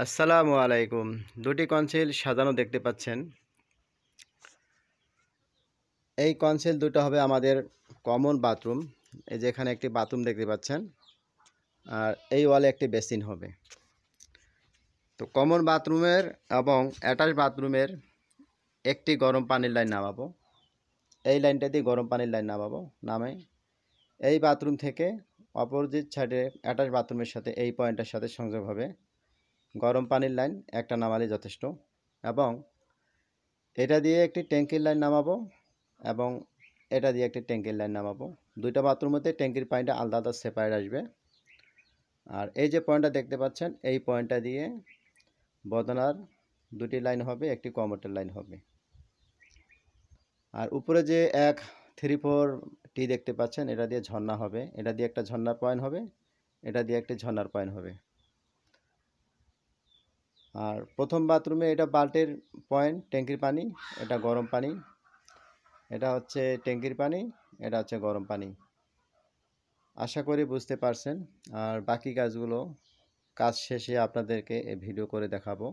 আসসালামু আলাইকুম। দুটি কনসিল সাজানো দেখতে পাচ্ছেন। এই কনসিল দুটো হবে আমাদের কমন বাথরুম। এই যে এখানে একটি বাথরুম দেখতে পাচ্ছেন, আর এই ওয়ালে একটি বেসিন হবে। তো কমন বাথরুমের এবং অ্যাটাচ বাথরুমের একটি গরম পানির লাইন নামাবো। এই লাইনটা দিয়ে গরম পানির লাইন নামে এই বাথরুম থেকে অপোজিট সাইডে অ্যাটাচ বাথরুমের সাথে এই পয়েন্টের সাথে সংযোগ হবে। গরম পানির লাইন একটা নামালে যথেষ্ট, এবং এটা দিয়ে একটি ট্যাঙ্কির লাইন নামাবো এবং এটা দিয়ে একটি ট্যাঙ্কির লাইন নামাবো। দুইটা বাথরুমেতে ট্যাঙ্কির পানিটা আলাদা আলাদা সেপারেট আসবে। আর এই যে পয়েন্টটা দেখতে পাচ্ছেন, এই পয়েন্টটা দিয়ে বদনার দুটি লাইন হবে, একটি কমোটের লাইন হবে। আর উপরে যে 134T দেখতে পাচ্ছেন, এটা দিয়ে ঝর্ণা হবে। এটা দিয়ে একটা ঝর্ণার পয়েন্ট হবে, এটা দিয়ে একটি ঝর্ণার পয়েন্ট হবে। আর প্রথম বাথরুমে এটা বাল্টির পয়েন্ট, ট্যাঙ্কির পানি, এটা গরম পানি। এটা হচ্ছে ট্যাঙ্কির পানি, এটা হচ্ছে গরম পানি। আশা করি বুঝতে পারছেন। আর বাকি কাজগুলো কাজ শেষে আপনাদেরকে ভিডিও করে দেখাবো।